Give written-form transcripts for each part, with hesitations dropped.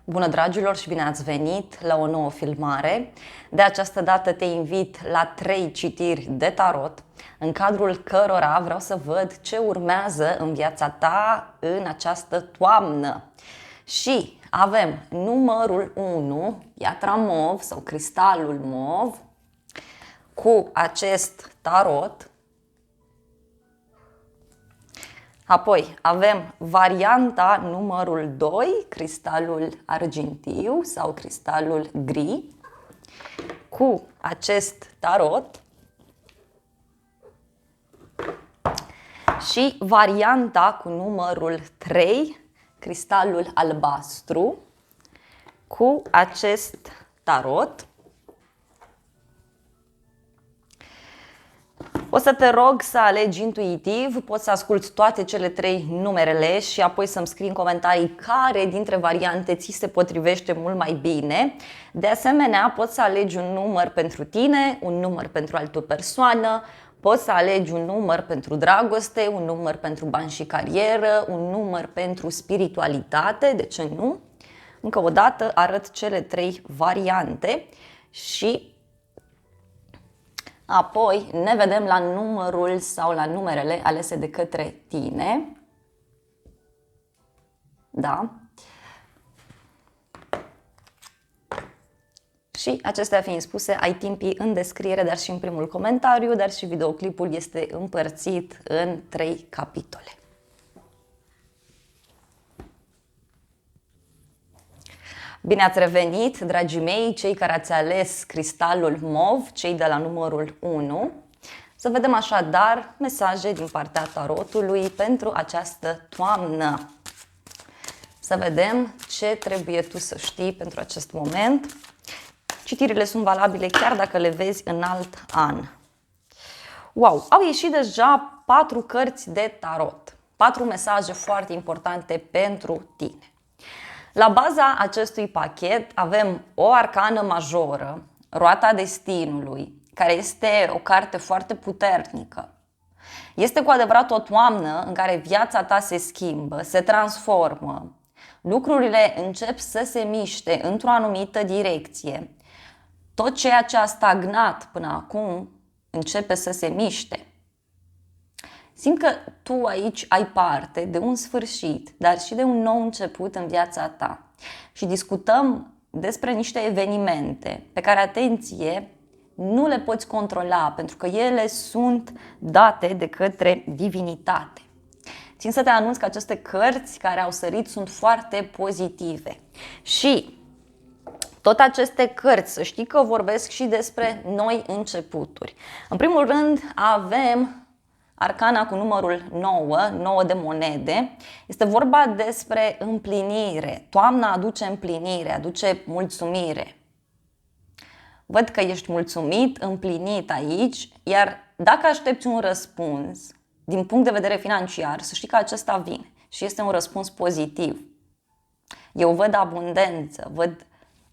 Bună dragilor și bine ați venit la o nouă filmare. De această dată te invit la 3 citiri de tarot, în cadrul cărora vreau să văd ce urmează în viața ta în această toamnă. Și avem numărul 1, piatra mov sau cristalul mov, cu acest tarot. Apoi avem varianta numărul 2, cristalul argintiu sau cristalul gri, cu acest tarot. Și varianta cu numărul 3, cristalul albastru, cu acest tarot. O să te rog să alegi intuitiv, poți să asculți toate cele 3 numerele și apoi să-mi scrii în comentarii care dintre variante ți se potrivește mult mai bine. De asemenea, poți să alegi un număr pentru tine, un număr pentru altă persoană, poți să alegi un număr pentru dragoste, un număr pentru bani și carieră, un număr pentru spiritualitate, de ce nu? Încă o dată arăt cele 3 variante și apoi ne vedem la numărul sau la numerele alese de către tine. Da. Și acestea fiind spuse, ai timpii în descriere, dar și în primul comentariu, dar și videoclipul este împărțit în 3 capitole. Bine ați revenit, dragii mei, cei care ați ales cristalul mov, cei de la numărul 1. Să vedem așadar mesaje din partea tarotului pentru această toamnă. Să vedem ce trebuie tu să știi pentru acest moment. Citirile sunt valabile chiar dacă le vezi în alt an. Wow, au ieșit deja 4 cărți de tarot. 4 mesaje foarte importante pentru tine. La baza acestui pachet avem o arcană majoră, roata destinului, care este o carte foarte puternică. Este cu adevărat o toamnă în care viața ta se schimbă, se transformă, lucrurile încep să se miște într-o anumită direcție. Tot ceea ce a stagnat până acum începe să se miște. Simt că tu aici ai parte de un sfârșit, dar și de un nou început în viața ta. Și discutăm despre niște evenimente pe care, atenție, nu le poți controla, pentru că ele sunt date de către divinitate. Țin să te anunț că aceste cărți care au sărit sunt foarte pozitive. Și tot aceste cărți, să știi că vorbesc și despre noi începuturi. În primul rând avem arcana cu numărul 9, 9 de monede. Este vorba despre împlinire. Toamna aduce împlinire, aduce mulțumire. Văd că ești mulțumit, împlinit aici, iar dacă aștepți un răspuns din punct de vedere financiar, să știi că acesta vine și este un răspuns pozitiv. Eu văd abundență, văd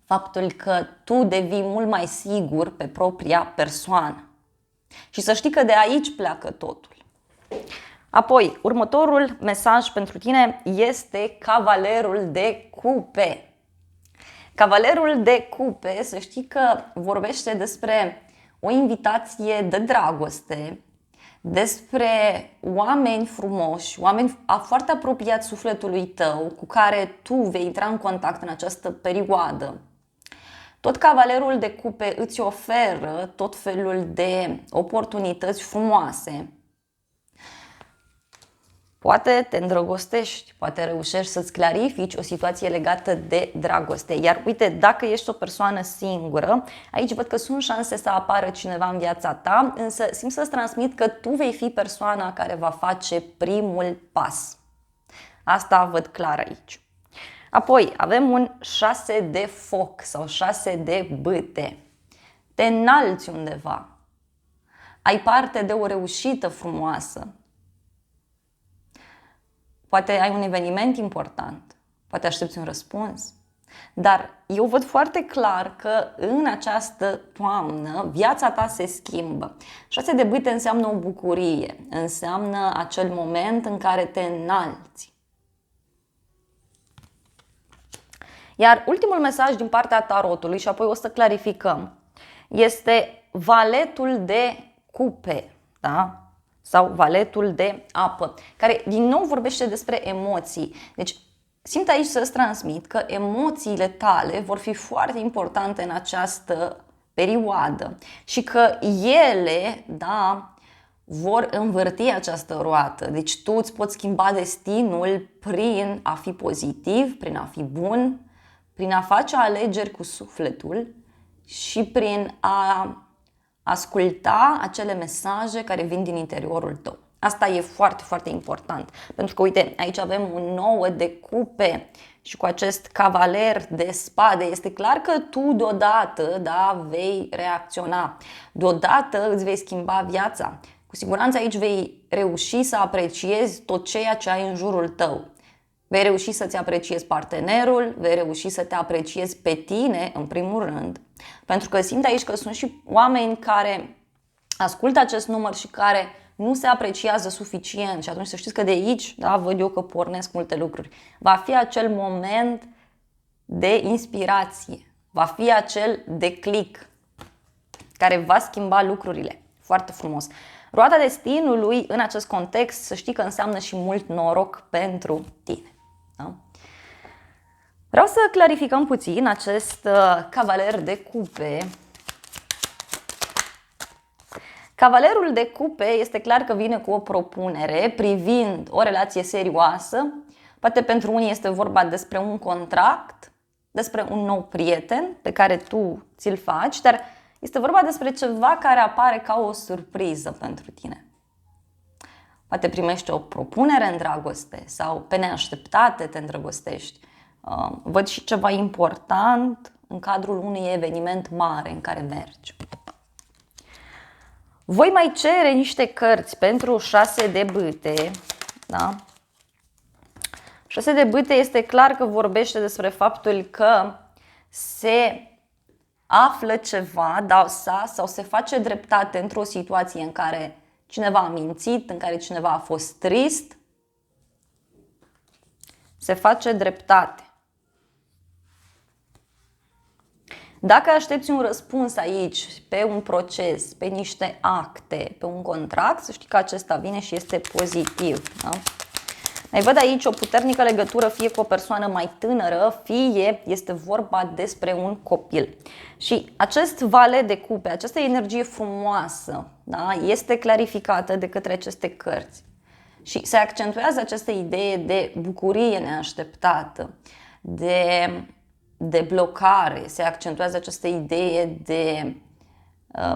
faptul că tu devii mult mai sigur pe propria persoană. Și să știi că de aici pleacă totul. Apoi, următorul mesaj pentru tine este Cavalerul de cupe. Cavalerul de cupe, să știi că vorbește despre o invitație de dragoste, despre oameni frumoși, oameni foarte apropiați sufletului tău, cu care tu vei intra în contact în această perioadă. Tot Cavalerul de cupe îți oferă tot felul de oportunități frumoase. Poate te îndrăgostești, poate reușești să-ți clarifici o situație legată de dragoste. Iar uite, dacă ești o persoană singură, aici văd că sunt șanse să apară cineva în viața ta, însă simt să-ți transmit că tu vei fi persoana care va face primul pas. Asta văd clar aici. Apoi avem un 6 de foc sau 6 de bâte. Te înalți undeva. Ai parte de o reușită frumoasă. Poate ai un eveniment important, poate aștepți un răspuns, dar eu văd foarte clar că în această toamnă viața ta se schimbă. 6 de bâte înseamnă o bucurie, înseamnă acel moment în care te înalți. Iar ultimul mesaj din partea tarotului, și apoi o să clarificăm, este valetul de cupe, da? Sau valetul de apă, care din nou vorbește despre emoții. Deci simt aici să-ți transmit că emoțiile tale vor fi foarte importante în această perioadă și că ele, da, vor învârti această roată. Deci tu îți poți schimba destinul prin a fi pozitiv, prin a fi bun, prin a face alegeri cu sufletul și prin a asculta acele mesaje care vin din interiorul tău. Asta e foarte, foarte important. Pentru că, uite, aici avem un 9 de cupe și cu acest cavaler de spade este clar că tu deodată, da, vei reacționa. Deodată îți vei schimba viața. Cu siguranță aici vei reuși să apreciezi tot ceea ce ai în jurul tău. Vei reuși să-ți apreciezi partenerul, vei reuși să te apreciezi pe tine, în primul rând. Pentru că simt aici că sunt și oameni care ascultă acest număr și care nu se apreciază suficient. Și atunci să știți că de aici, da, văd eu că pornesc multe lucruri. Va fi acel moment de inspirație. Va fi acel declic care va schimba lucrurile. Foarte frumos. Roata destinului în acest context, să știi că înseamnă și mult noroc pentru tine. Da? Vreau să clarificăm puțin acest cavaler de cupe. Cavalerul de cupe este clar că vine cu o propunere privind o relație serioasă. Poate pentru unii este vorba despre un contract, despre un nou prieten pe care tu ți-l faci, dar este vorba despre ceva care apare ca o surpriză pentru tine. Poate primești o propunere în dragoste sau pe neașteptate te îndrăgostești. Văd și ceva important în cadrul unui eveniment mare în care mergi. Voi mai cere niște cărți pentru 6 de bâte. Da? 6 de bâte este clar că vorbește despre faptul că se află ceva, sau se face dreptate într-o situație în care cineva a mințit, în care cineva a fost trist. Se face dreptate. Dacă aștepți un răspuns aici pe un proces, pe niște acte, pe un contract, să știi că acesta vine și este pozitiv. Da? Mai văd aici o puternică legătură fie cu o persoană mai tânără, fie este vorba despre un copil. Și acest valet de cupe, această energie frumoasă, da, este clarificată de către aceste cărți. Și se accentuează această idee de bucurie neașteptată, de blocare, se accentuează această idee de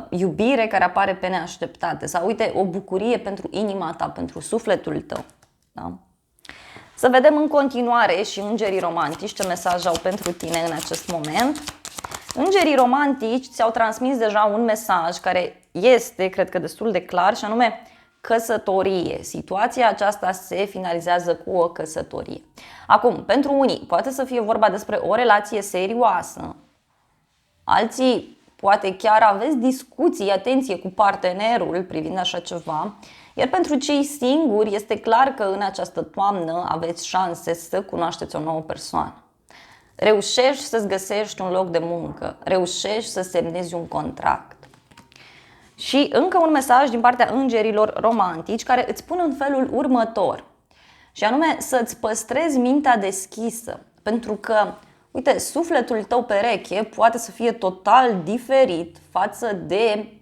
iubire care apare pe neașteptate. Sau uite, o bucurie pentru inima ta, pentru sufletul tău. Da? Să vedem în continuare și îngerii romantici ce mesaj au pentru tine în acest moment. Îngerii romantici ți-au transmis deja un mesaj care este, cred că, destul de clar, și anume căsătorie. Situația aceasta se finalizează cu o căsătorie. Acum, pentru unii poate să fie vorba despre o relație serioasă. Alții poate chiar aveți discuții, atenție, cu partenerul privind așa ceva. Iar pentru cei singuri este clar că în această toamnă aveți șanse să cunoașteți o nouă persoană. Reușești să-ți găsești un loc de muncă, reușești să semnezi un contract. Și încă un mesaj din partea îngerilor romantici care îți spun în felul următor. Și anume să-ți păstrezi mintea deschisă. Pentru că, uite, sufletul tău pereche poate să fie total diferit față de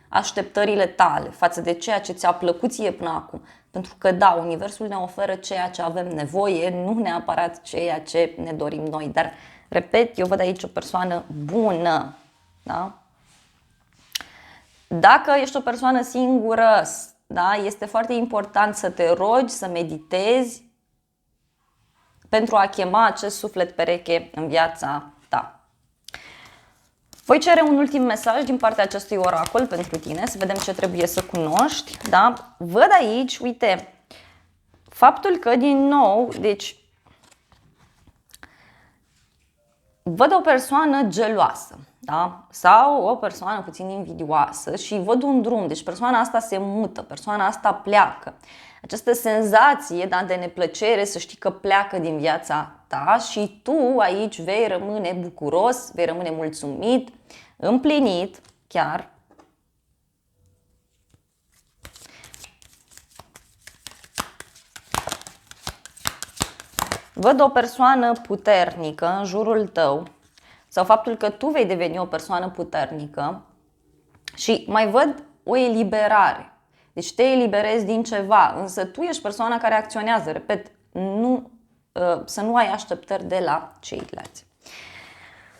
așteptările tale, față de ceea ce ți-a plăcut ție până acum. Pentru că, da, universul ne oferă ceea ce avem nevoie, nu neapărat ceea ce ne dorim noi. Dar, repet, eu văd aici o persoană bună. Da? Dacă ești o persoană singură, da, este foarte important să te rogi, să meditezi pentru a chema acest suflet pereche în viața ta. Voi cere un ultim mesaj din partea acestui oracol pentru tine, să vedem ce trebuie să cunoști. Da? Văd aici, uite, faptul că din nou, deci, văd o persoană geloasă. da? Sau o persoană puțin invidioasă și văd un drum, deci persoana asta se mută, persoana asta pleacă. Această senzație, da, de neplăcere, să știi că pleacă din viața ta și tu aici vei rămâne bucuros, vei rămâne mulțumit, împlinit chiar. Văd o persoană puternică în jurul tău sau faptul că tu vei deveni o persoană puternică și mai văd o eliberare. Deci te eliberezi din ceva, însă tu ești persoana care acționează. Repet, să nu ai așteptări de la ceilalți.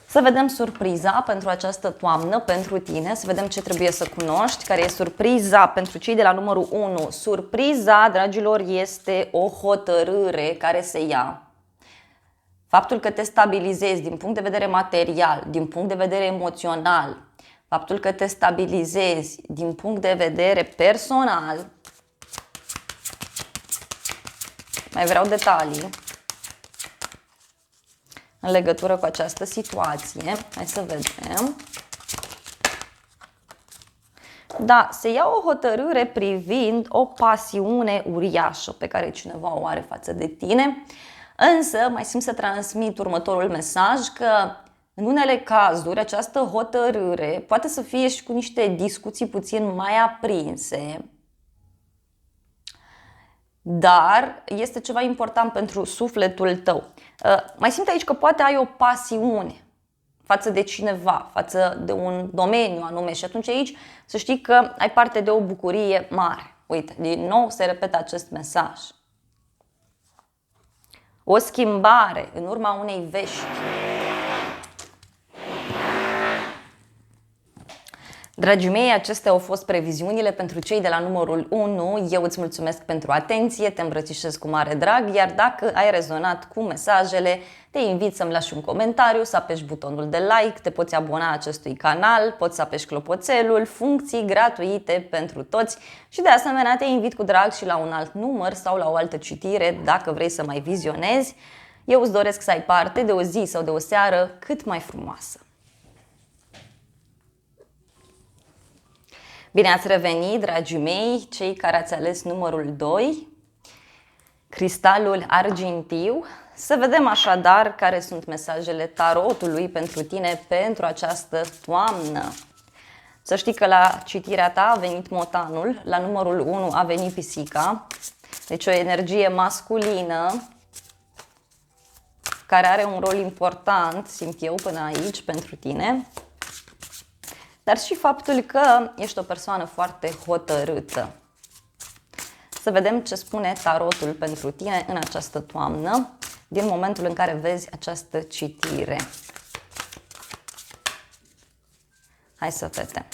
Să vedem surpriza pentru această toamnă, pentru tine, să vedem ce trebuie să cunoști, care e surpriza pentru cei de la numărul 1. Surpriza, dragilor, este o hotărâre care se ia. Faptul că te stabilizezi din punct de vedere material, din punct de vedere emoțional, faptul că te stabilizezi din punct de vedere personal. Mai vreau detalii în legătură cu această situație. Hai să vedem. Da, se ia o hotărâre privind o pasiune uriașă pe care cineva o are față de tine. Însă mai simt să transmit următorul mesaj, că în unele cazuri această hotărâre poate să fie și cu niște discuții puțin mai aprinse, dar este ceva important pentru sufletul tău. Mai simt aici că poate ai o pasiune față de cineva, față de un domeniu anume și atunci aici să știi că ai parte de o bucurie mare. Uite, din nou se repetă acest mesaj. O schimbare în urma unei vești. Dragii mei, acestea au fost previziunile pentru cei de la numărul 1. Eu îți mulțumesc pentru atenție, te îmbrățișez cu mare drag, iar dacă ai rezonat cu mesajele, te invit să-mi lași un comentariu, să apeși butonul de like, te poți abona acestui canal, poți să apeși clopoțelul, funcții gratuite pentru toți și de asemenea te invit cu drag și la un alt număr sau la o altă citire dacă vrei să mai vizionezi. Eu îți doresc să ai parte de o zi sau de o seară cât mai frumoasă. Bine ați revenit, dragii mei, cei care ați ales numărul 2, cristalul argintiu. Să vedem așadar care sunt mesajele tarotului pentru tine pentru această toamnă. Să știi că la citirea ta a venit motanul, la numărul 1 a venit pisica, deci o energie masculină care are un rol important, simt eu până aici, pentru tine. Dar și faptul că ești o persoană foarte hotărâtă. Să vedem ce spune tarotul pentru tine în această toamnă, din momentul în care vezi această citire. Hai să vedem.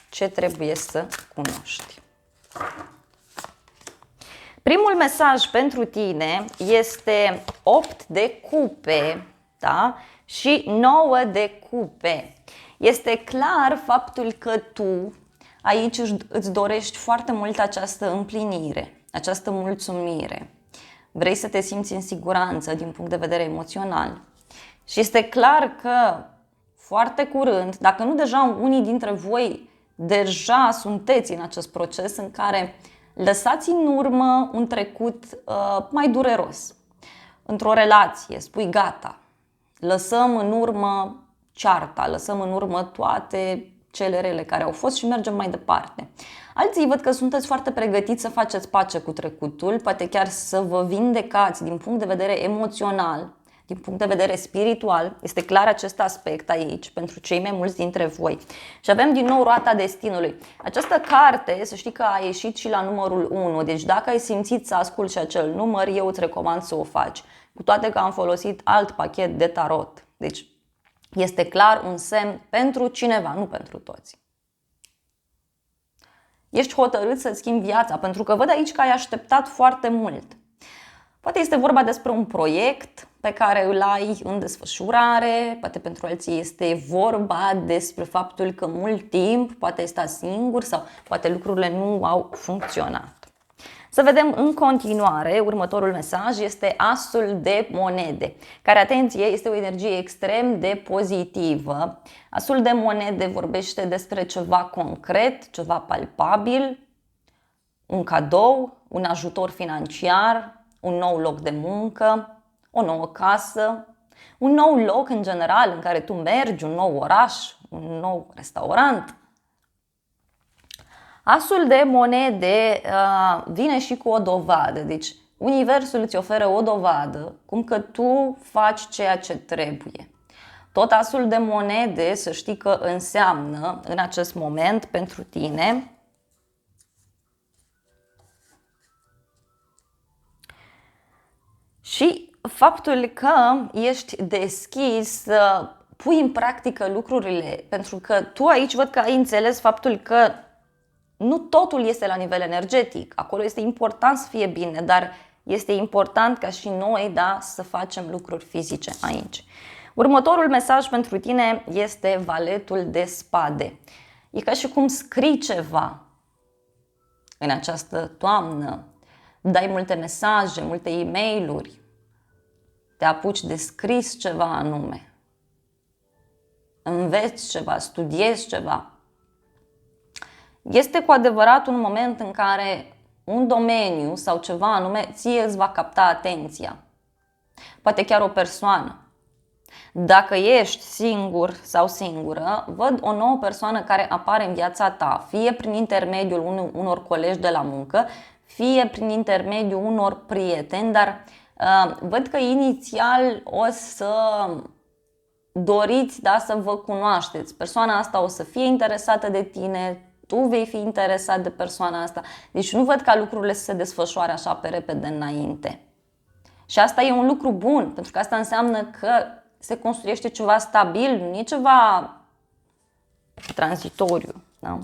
Ce trebuie să cunoști? Primul mesaj pentru tine este 8 de cupe, da? Și 9 de cupe. Este clar faptul că tu aici îți dorești foarte mult această împlinire, această mulțumire. Vrei să te simți în siguranță din punct de vedere emoțional. Și este clar că foarte curând, dacă nu deja unii dintre voi deja sunteți în acest proces în care lăsați în urmă un trecut mai dureros. Într-o relație spui gata. Lăsăm în urmă cearta, lăsăm în urmă toate cele rele care au fost și mergem mai departe. Alții văd că sunteți foarte pregătiți să faceți pace cu trecutul, poate chiar să vă vindecați din punct de vedere emoțional, din punct de vedere spiritual. Este clar acest aspect aici pentru cei mai mulți dintre voi. Și avem din nou roata destinului. Această carte, să știi că a ieșit și la numărul 1, deci dacă ai simțit să asculti și acel număr, eu îți recomand să o faci. Cu toate că am folosit alt pachet de tarot. Deci este clar un semn pentru cineva, nu pentru toți. Ești hotărât să-ți schimbi viața, pentru că văd aici că ai așteptat foarte mult. Poate este vorba despre un proiect pe care îl ai în desfășurare, poate pentru alții este vorba despre faptul că mult timp poate ai stat singur sau poate lucrurile nu au funcționat. Să vedem în continuare, următorul mesaj este asul de monede, care, atenție, este o energie extrem de pozitivă. Asul de monede vorbește despre ceva concret, ceva palpabil, un cadou, un ajutor financiar, un nou loc de muncă, o nouă casă, un nou loc în general în care tu mergi, un nou oraș, un nou restaurant. Asul de monede vine și cu o dovadă, deci universul îți oferă o dovadă cum că tu faci ceea ce trebuie. Tot asul de monede, să știi că înseamnă în acest moment pentru tine și faptul că ești deschis să pui în practică lucrurile, pentru că tu aici văd că ai înțeles faptul că nu totul este la nivel energetic. Acolo este important să fie bine, dar este important ca și noi, da, să facem lucruri fizice aici. Următorul mesaj pentru tine este valetul de spade. E ca și cum scrii ceva în această toamnă, dai multe mesaje, multe e-mail-uri, te apuci de scris ceva anume, înveți ceva, studiezi ceva. Este cu adevărat un moment în care un domeniu sau ceva anume ție îți va capta atenția. Poate chiar o persoană. Dacă ești singur sau singură, văd o nouă persoană care apare în viața ta, fie prin intermediul unor colegi de la muncă, fie prin intermediul unor prieteni, dar văd că inițial o să doriți, da, să vă cunoașteți. Persoana asta o să fie interesată de tine, tu vei fi interesat de persoana asta. Deci nu văd ca lucrurile să se desfășoare așa pe repede înainte. Și asta e un lucru bun, pentru că asta înseamnă că se construiește ceva stabil, nu e ceva tranzitoriu. Da?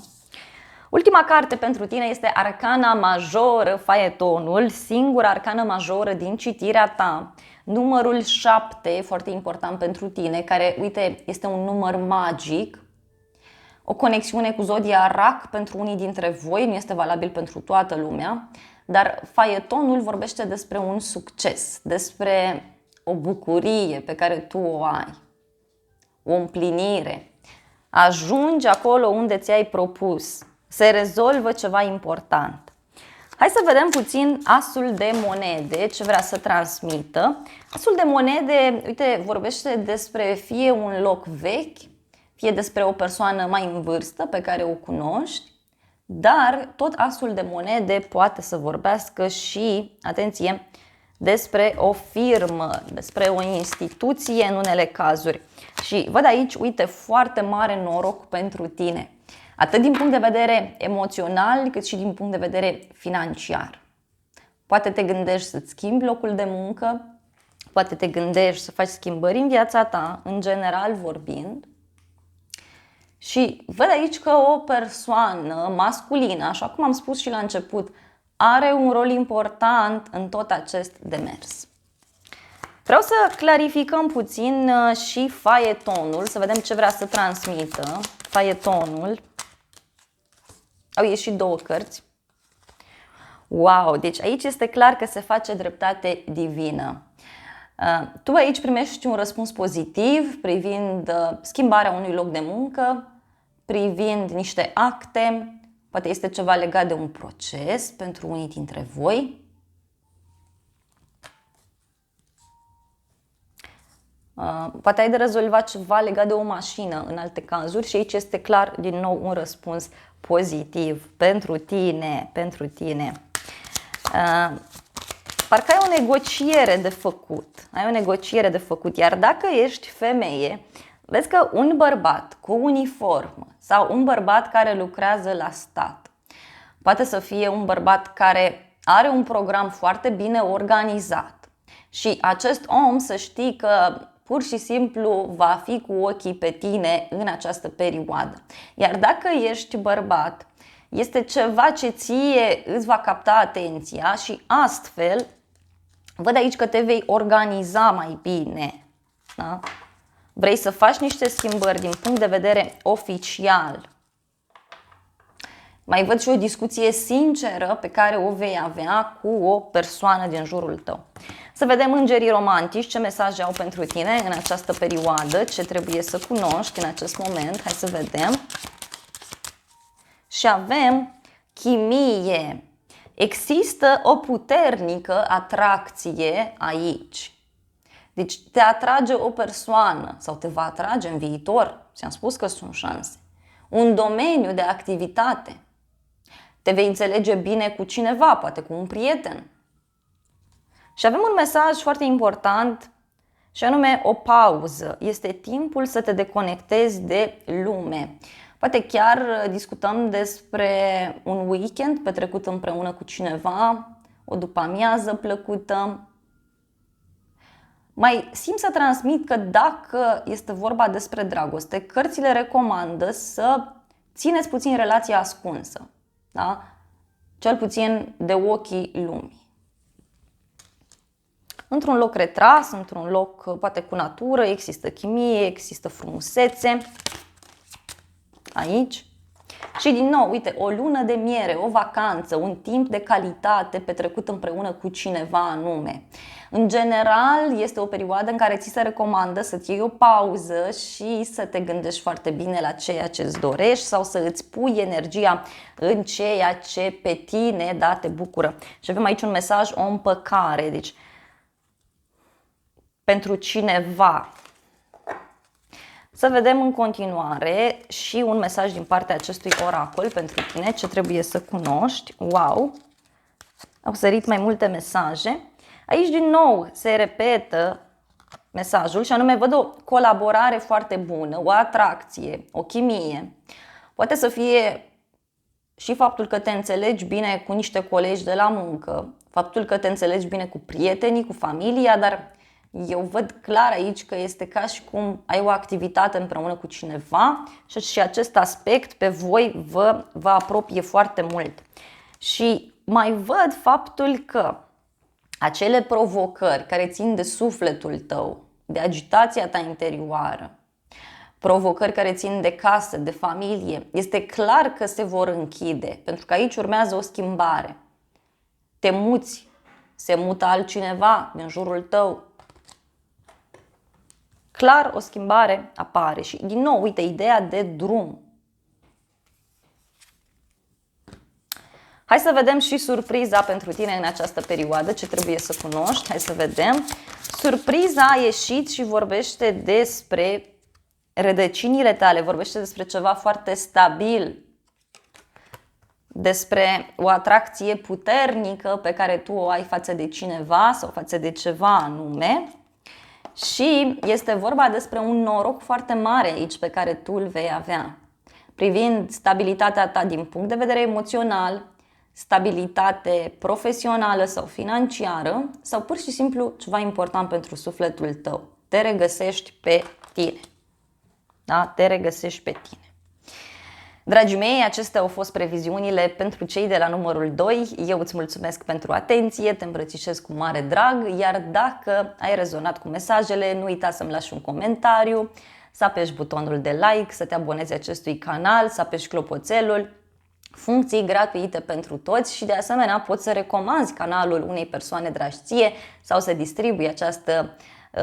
Ultima carte pentru tine este Arcana Majoră, Faetonul, singura arcană majoră din citirea ta. Numărul 7, foarte important pentru tine, care, uite, este un număr magic. O conexiune cu zodia Rac pentru unii dintre voi, nu este valabil pentru toată lumea, dar faetonul vorbește despre un succes, despre o bucurie pe care tu o ai, o împlinire. Ajungi acolo unde ți-ai propus, se rezolvă ceva important. Hai să vedem puțin asul de monede, ce vrea să transmită. Asul de monede, uite, vorbește despre fie un loc vechi, fie despre o persoană mai în vârstă pe care o cunoști, dar tot asul de monede poate să vorbească și, atenție, despre o firmă, despre o instituție în unele cazuri. Și văd aici, uite, foarte mare noroc pentru tine, atât din punct de vedere emoțional, cât și din punct de vedere financiar. Poate te gândești să-ți schimbi locul de muncă, poate te gândești să faci schimbări în viața ta, în general vorbind. Și văd aici că o persoană masculină, așa cum am spus și la început, are un rol important în tot acest demers. Vreau să clarificăm puțin și faetonul, să vedem ce vrea să transmită faetonul. Au ieșit două cărți. Wow, deci aici este clar că se face dreptate divină. Tu aici primești un răspuns pozitiv privind schimbarea unui loc de muncă, privind niște acte, poate este ceva legat de un proces pentru unii dintre voi. Poate ai de rezolvat ceva legat de o mașină în alte cazuri și aici este clar din nou un răspuns pozitiv pentru tine, pentru tine. Parcă ai o negociere de făcut, iar dacă ești femeie, vezi că un bărbat cu uniformă sau un bărbat care lucrează la stat, poate să fie un bărbat care are un program foarte bine organizat și acest om, să știi că pur și simplu va fi cu ochii pe tine în această perioadă. Iar dacă ești bărbat, este ceva ce ție îți va capta atenția și astfel văd aici că te vei organiza mai bine. Da? Vrei să faci niște schimbări din punct de vedere oficial. Mai văd și o discuție sinceră pe care o vei avea cu o persoană din jurul tău. Să vedem îngerii romantici ce mesaje au pentru tine în această perioadă, ce trebuie să cunoști în acest moment. Hai să vedem. Și avem chimie. Există o puternică atracție aici. Deci te atrage o persoană sau te va atrage în viitor. Ți-am spus că sunt șanse. Un domeniu de activitate. Te vei înțelege bine cu cineva, poate cu un prieten. Și avem un mesaj foarte important și anume o pauză. Este timpul să te deconectezi de lume. Poate chiar discutăm despre un weekend petrecut împreună cu cineva, o după-amiază plăcută. Mai simt să transmit că dacă este vorba despre dragoste, cărțile recomandă să țineți puțin relația ascunsă, da? Cel puțin de ochii lumii. Într-un loc retras, într-un loc poate cu natură, există chimie, există frumusețe. Aici. Și din nou, uite, o lună de miere, o vacanță, un timp de calitate petrecut împreună cu cineva anume. În general, este o perioadă în care ți se recomandă să-ți iei o pauză și să te gândești foarte bine la ceea ce îți dorești sau să îți pui energia în ceea ce pe tine, da, te bucură. Și avem aici un mesaj, o împăcare, deci pentru cineva. Să vedem în continuare și un mesaj din partea acestui oracol pentru tine, ce trebuie să cunoști. Wow! Au sărit mai multe mesaje. Aici din nou se repetă mesajul și anume văd o colaborare foarte bună, o atracție, o chimie. Poate să fie și faptul că te înțelegi bine cu niște colegi de la muncă, faptul că te înțelegi bine cu prietenii, cu familia, dar eu văd clar aici că este ca și cum ai o activitate împreună cu cineva și acest aspect pe voi vă apropie foarte mult. Și mai văd faptul că acele provocări care țin de sufletul tău, de agitația ta interioară, provocări care țin de casă, de familie, este clar că se vor închide, pentru că aici urmează o schimbare. Te muți, se mută altcineva din jurul tău. Clar o schimbare apare și din nou, uite, ideea de drum. Hai să vedem și surpriza pentru tine în această perioadă, ce trebuie să cunoști. Hai să vedem. Surpriza a ieșit și vorbește despre rădăcinile tale, vorbește despre ceva foarte stabil, despre o atracție puternică pe care tu o ai față de cineva sau față de ceva anume. Și este vorba despre un noroc foarte mare aici pe care tu îl vei avea, privind stabilitatea ta din punct de vedere emoțional, stabilitate profesională sau financiară sau pur și simplu ceva important pentru sufletul tău. Te regăsești pe tine. Da? Te regăsești pe tine. Dragii mei, acestea au fost previziunile pentru cei de la numărul 2. Eu îți mulțumesc pentru atenție, te îmbrățișez cu mare drag, iar dacă ai rezonat cu mesajele, nu uita să-mi lași un comentariu, să apeși butonul de like, să te abonezi acestui canal, să apeși clopoțelul, funcții gratuite pentru toți și de asemenea poți să recomanzi canalul unei persoane dragi ție sau să distribui această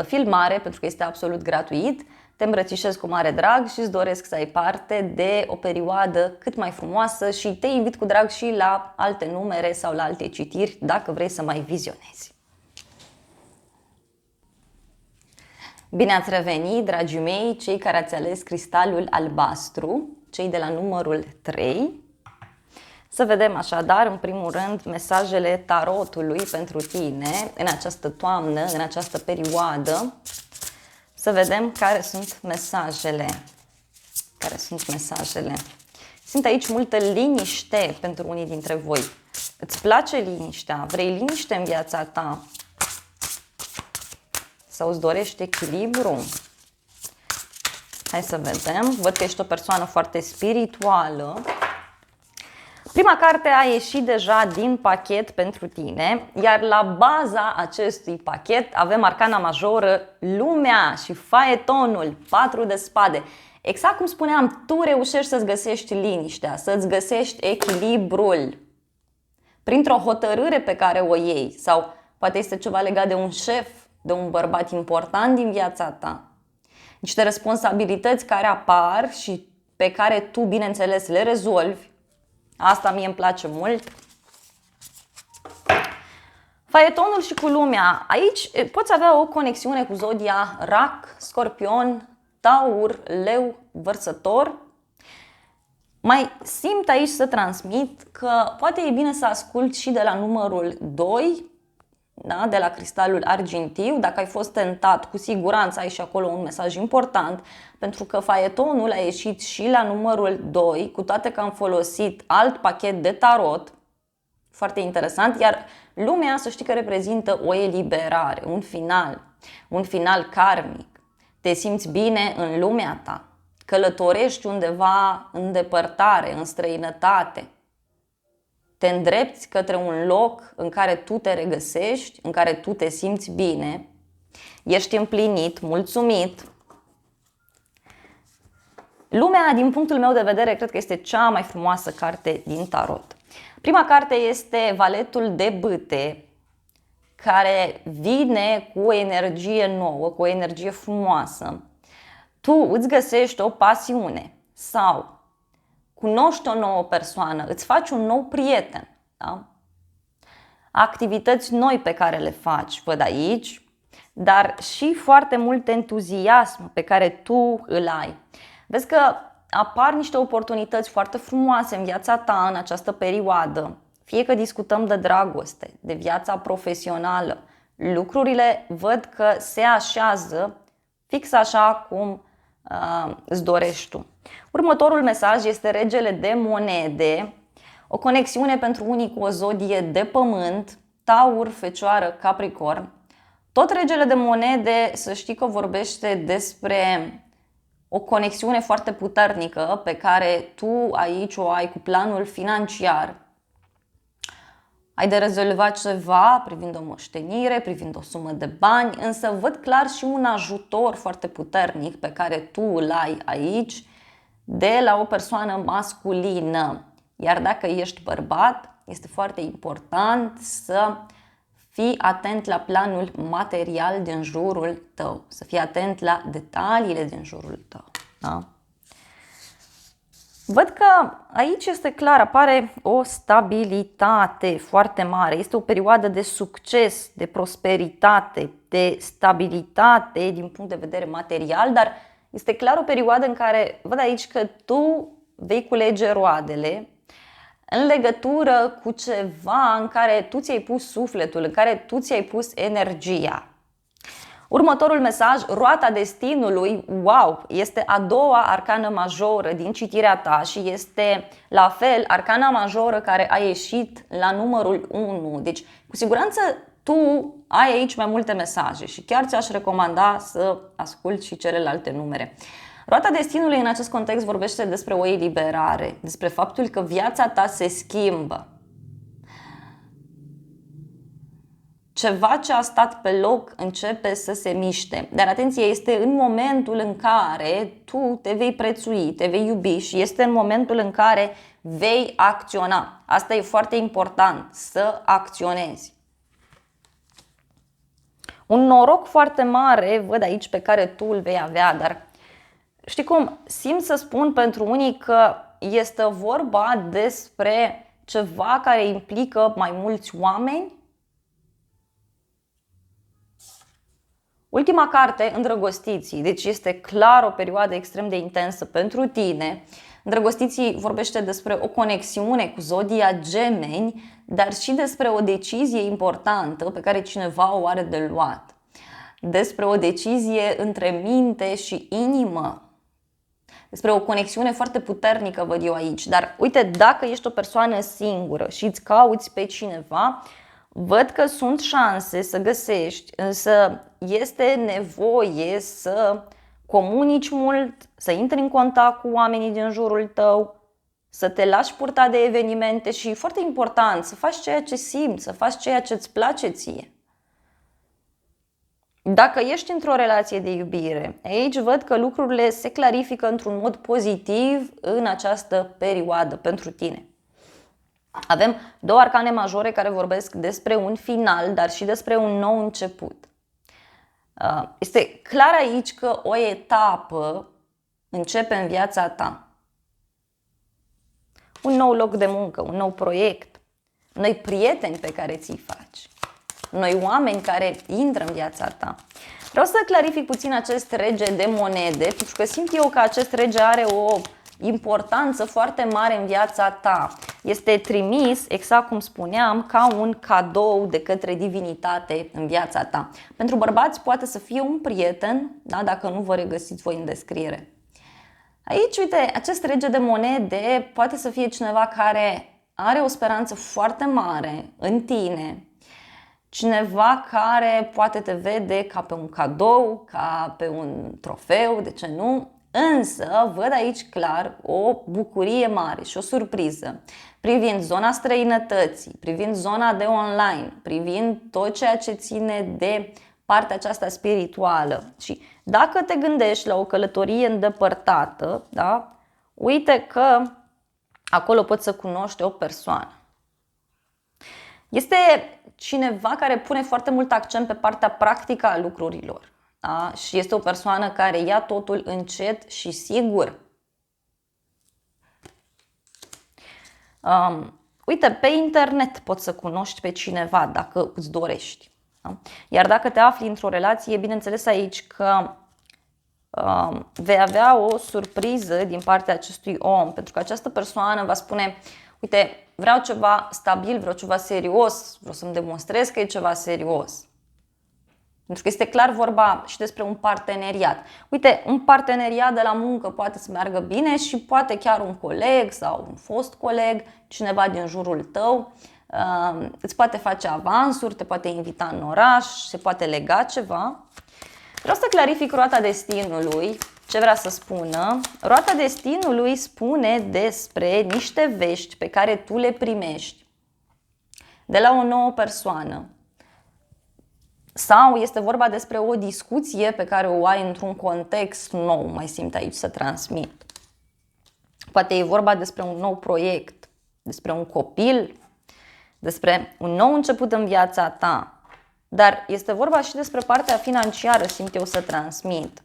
filmare pentru că este absolut gratuit. Te îmbrățișez cu mare drag și îți doresc să ai parte de o perioadă cât mai frumoasă și te invit cu drag și la alte numere sau la alte citiri dacă vrei să mai vizionezi. Bine ați revenit, dragii mei, cei care ați ales cristalul albastru, cei de la numărul 3. Să vedem așadar, în primul rând, mesajele tarotului pentru tine în această toamnă, în această perioadă. Să vedem care sunt mesajele. Simt aici multă liniște pentru unii dintre voi. Îți place liniștea? Vrei liniște în viața ta? Sau îți dorești echilibru? Hai să vedem. Văd că ești o persoană foarte spirituală. Prima carte a ieșit deja din pachet pentru tine, iar la baza acestui pachet avem arcana majoră, lumea și faetonul, 4 de spade. Exact cum spuneam, tu reușești să-ți găsești liniștea, să-ți găsești echilibrul printr-o hotărâre pe care o iei, sau poate este ceva legat de un șef, de un bărbat important din viața ta. Niște responsabilități care apar și pe care tu, bineînțeles, le rezolvi. Asta mie îmi place mult. Faetonul și cu lumea. Aici poți avea o conexiune cu zodia Rac, Scorpion, Taur, Leu, Vărsător. Mai simt aici să transmit că poate e bine să asculți și de la numărul 2, da? De la cristalul argintiu. Dacă ai fost tentat, cu siguranță ai și acolo un mesaj important, pentru că faetonul a ieșit și la numărul 2, cu toate că am folosit alt pachet de tarot. Foarte interesant, iar lumea, să știi că reprezintă o eliberare, un final karmic. Te simți bine în lumea ta, călătorești undeva în depărtare, în străinătate. Te îndrepți către un loc în care tu te regăsești, în care tu te simți bine, ești împlinit, mulțumit. Lumea, din punctul meu de vedere, cred că este cea mai frumoasă carte din tarot. Prima carte este Valetul de bâte, care vine cu o energie nouă, cu o energie frumoasă. Tu îți găsești o pasiune sau cunoști o nouă persoană, îți faci un nou prieten, da? Activități noi pe care le faci, văd aici, dar și foarte mult entuziasm pe care tu îl ai. Vezi că apar niște oportunități foarte frumoase în viața ta în această perioadă. Fie că discutăm de dragoste, de viața profesională, lucrurile văd că se așează fix așa cum îți dorești tu. Următorul mesaj este Regele de monede, o conexiune pentru unii cu o zodie de pământ, Taur, Fecioară, Capricorn. Tot Regele de monede, să știi că vorbește despre o conexiune foarte puternică pe care tu aici o ai cu planul financiar. Ai de rezolvat ceva privind o moștenire, privind o sumă de bani, însă văd clar și un ajutor foarte puternic pe care tu îl ai aici de la o persoană masculină. Iar dacă ești bărbat, este foarte important să fii atent la planul material din jurul tău, să fii atent la detaliile din jurul tău. Da? Văd că aici este clar, apare o stabilitate foarte mare. Este o perioadă de succes, de prosperitate, de stabilitate din punct de vedere material, dar este clar o perioadă în care văd aici că tu vei culege roadele în legătură cu ceva în care tu ți-ai pus sufletul, în care tu ți-ai pus energia. Următorul mesaj, Roata Destinului, wow, este a doua arcană majoră din citirea ta și este la fel arcana majoră care a ieșit la numărul 1. Deci, cu siguranță tu ai aici mai multe mesaje și chiar ți-aș recomanda să asculți și celelalte numere. Roata Destinului în acest context vorbește despre o eliberare, despre faptul că viața ta se schimbă. Ceva ce a stat pe loc începe să se miște. Dar atenție, este în momentul în care tu te vei prețui, te vei iubi și este în momentul în care vei acționa. Asta e foarte important, să acționezi. Un noroc foarte mare văd aici pe care tu îl vei avea, dar știi cum? Simt să spun pentru unii că este vorba despre ceva care implică mai mulți oameni. Ultima carte, Îndrăgostiții, deci este clar o perioadă extrem de intensă pentru tine. Îndrăgostiții vorbește despre o conexiune cu zodia Gemeni, dar și despre o decizie importantă pe care cineva o are de luat. Despre o decizie între minte și inimă. Despre o conexiune foarte puternică văd eu aici. Dar uite, dacă ești o persoană singură și îți cauți pe cineva, văd că sunt șanse să găsești, însă este nevoie să comunici mult, să intri în contact cu oamenii din jurul tău, să te lași purta de evenimente și, foarte important, să faci ceea ce simți, să faci ceea ce îți place ție. Dacă ești într-o relație de iubire, aici văd că lucrurile se clarifică într-un mod pozitiv în această perioadă pentru tine. Avem două arcane majore care vorbesc despre un final, dar și despre un nou început. Este clar aici că o etapă începe în viața ta. Un nou loc de muncă, un nou proiect, noi prieteni pe care ți-i faci, noi oameni care intră în viața ta. Vreau să clarific puțin acest rege de monede, pentru că simt eu că acest rege are o importanță foarte mare în viața ta. Este trimis, exact cum spuneam, ca un cadou de către divinitate în viața ta. Pentru bărbați poate să fie un prieten, da, dacă nu vă regăsiți voi în descriere. Aici, uite, acest rege de monede poate să fie cineva care are o speranță foarte mare în tine, cineva care poate te vede ca pe un cadou, ca pe un trofeu, de ce nu? Însă văd aici clar o bucurie mare și o surpriză privind zona străinătății, privind zona de online, privind tot ceea ce ține de partea aceasta spirituală. Și dacă te gândești la o călătorie îndepărtată, da, uite că acolo poți să cunoști o persoană. Este cineva care pune foarte mult accent pe partea practică a lucrurilor. Da? Și este o persoană care ia totul încet și sigur. Uite, pe internet poți să cunoști pe cineva dacă îți dorești. Da? Iar dacă te afli într-o relație, bineînțeles aici că vei avea o surpriză din partea acestui om, pentru că această persoană va spune: uite, vreau ceva stabil, vreau ceva serios, vreau să-mi demonstrez că e ceva serios. Pentru că este clar vorba și despre un parteneriat. Uite, un parteneriat de la muncă poate să meargă bine și poate chiar un coleg sau un fost coleg, cineva din jurul tău, îți poate face avansuri, te poate invita în oraș, se poate lega ceva. Vreau să clarific roata destinului. Ce vrea să spună? Roata destinului spune despre niște vești pe care tu le primești de la o nouă persoană. Sau este vorba despre o discuție pe care o ai într-un context nou, mai simt aici să transmit. Poate e vorba despre un nou proiect, despre un copil, despre un nou început în viața ta. Dar este vorba și despre partea financiară, simt eu să transmit.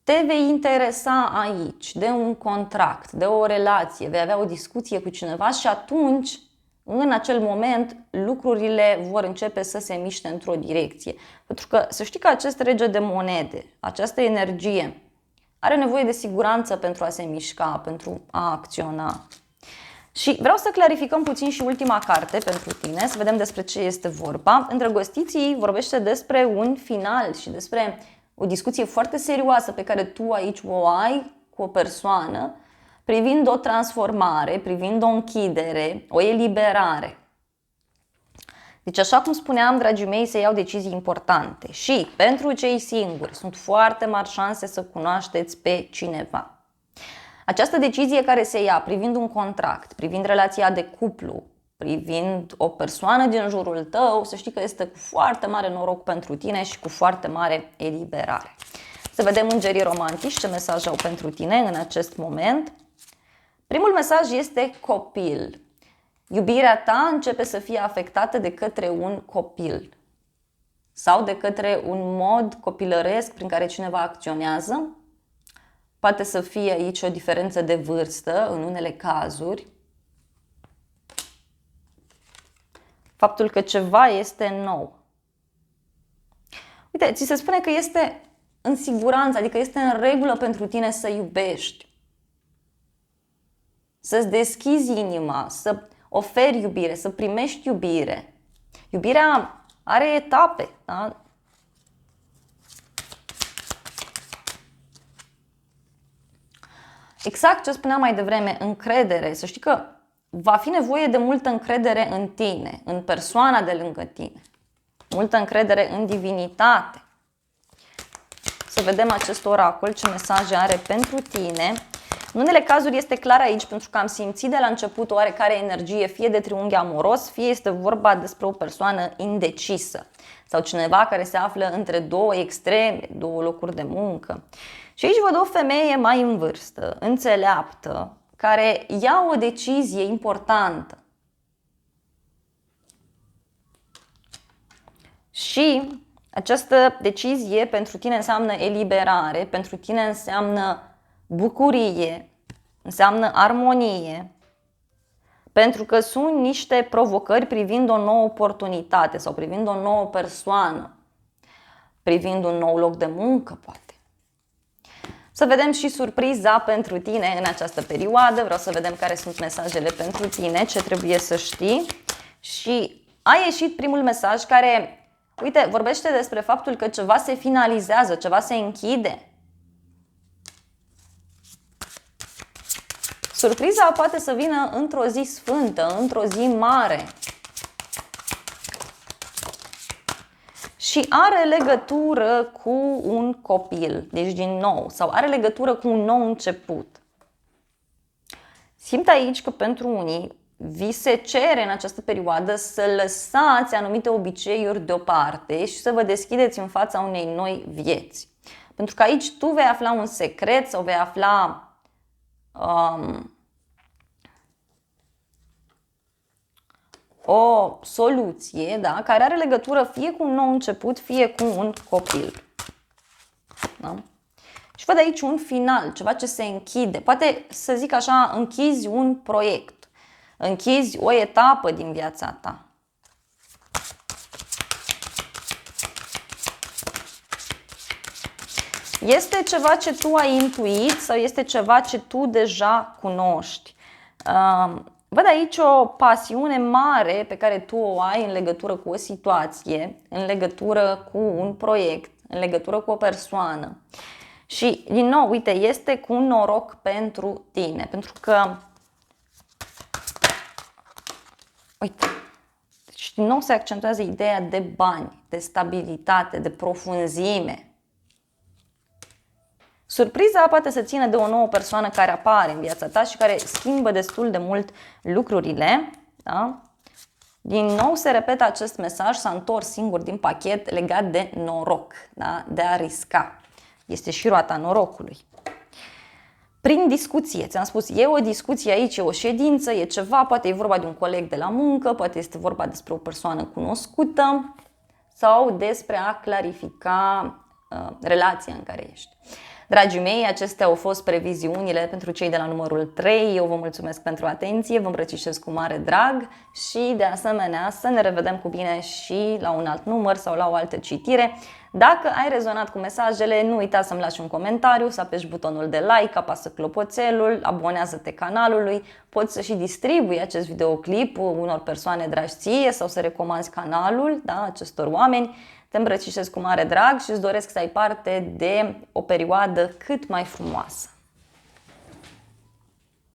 Te vei interesa aici de un contract, de o relație, vei avea o discuție cu cineva și atunci, în acel moment, lucrurile vor începe să se miște într-o direcție. Pentru că să știi că acest rege de monede, această energie, are nevoie de siguranță pentru a se mișca, pentru a acționa. Și vreau să clarificăm puțin și ultima carte pentru tine, să vedem despre ce este vorba. Îndrăgostiții vorbește despre un final și despre o discuție foarte serioasă pe care tu aici o ai cu o persoană, privind o transformare, privind o închidere, o eliberare. Deci, așa cum spuneam, dragii mei, se iau decizii importante și pentru cei singuri sunt foarte mari șanse să cunoașteți pe cineva. Această decizie care se ia privind un contract, privind relația de cuplu, privind o persoană din jurul tău, să știi că este cu foarte mare noroc pentru tine și cu foarte mare eliberare. Să vedem îngerii romantici ce mesaj au pentru tine în acest moment. Primul mesaj este copil. Iubirea ta începe să fie afectată de către un copil sau de către un mod copilăresc prin care cineva acționează. Poate să fie aici o diferență de vârstă în unele cazuri. Faptul că ceva este nou. Uite, ți se spune că este în siguranță, adică este în regulă pentru tine să iubești. Să-ți deschizi inima, să oferi iubire, să primești iubire. Iubirea are etape, da? Exact ce spuneam mai devreme, încredere. Să știi că va fi nevoie de multă încredere în tine, în persoana de lângă tine. Multă încredere în divinitate. Să vedem acest oracol, ce mesaje are pentru tine. În unele cazuri este clar aici pentru că am simțit de la început oarecare energie, fie de triunghi amoros, fie este vorba despre o persoană indecisă sau cineva care se află între două extreme, două locuri de muncă. Și aici văd o femeie mai în vârstă, înțeleaptă, care ia o decizie importantă. Și această decizie pentru tine înseamnă eliberare, pentru tine înseamnă bucurie, înseamnă armonie, pentru că sunt niște provocări privind o nouă oportunitate sau privind o nouă persoană, privind un nou loc de muncă, poate. Să vedem și surpriza pentru tine în această perioadă. Vreau să vedem care sunt mesajele pentru tine, ce trebuie să știi. Și a ieșit primul mesaj care, uite, vorbește despre faptul că ceva se finalizează, ceva se închide. Surpriza poate să vină într-o zi sfântă, într-o zi mare. Și are legătură cu un copil, deci din nou, sau are legătură cu un nou început. Simt aici că pentru unii vi se cere în această perioadă să lăsați anumite obiceiuri deoparte și să vă deschideți în fața unei noi vieți. Pentru că aici tu vei afla un secret sau vei afla o soluție, da, care are legătură fie cu un nou început, fie cu un copil. Da? Și văd aici un final, ceva ce se închide. Poate să zic așa, închizi un proiect, închizi o etapă din viața ta. Este ceva ce tu ai intuit sau este ceva ce tu deja cunoști. Văd aici o pasiune mare pe care tu o ai în legătură cu o situație, în legătură cu un proiect, în legătură cu o persoană. Și, din nou, uite, este cu un noroc pentru tine, pentru că, uite, deci din nou se accentuează ideea de bani, de stabilitate, de profunzime. Surpriza poate să țină de o nouă persoană care apare în viața ta și care schimbă destul de mult lucrurile. Da? Din nou se repetă acest mesaj, s-a întors singur din pachet legat de noroc, da? De a risca. Este și roata norocului. Prin discuție, ți-am spus, e o discuție aici, e o ședință, e ceva, poate e vorba de un coleg de la muncă, poate este vorba despre o persoană cunoscută sau despre a clarifica relația în care ești. Dragii mei, acestea au fost previziunile pentru cei de la numărul 3. Eu vă mulțumesc pentru atenție, vă îmbrățișez cu mare drag și de asemenea să ne revedem cu bine și la un alt număr sau la o altă citire. Dacă ai rezonat cu mesajele, nu uita să-mi lași un comentariu, să apeși butonul de like, apasă clopoțelul, abonează-te canalului, poți să și distribui acest videoclip unor persoane dragi ție sau să recomanzi canalul, da, acestor oameni. Te îmbrățișez cu mare drag și îți doresc să ai parte de o perioadă cât mai frumoasă.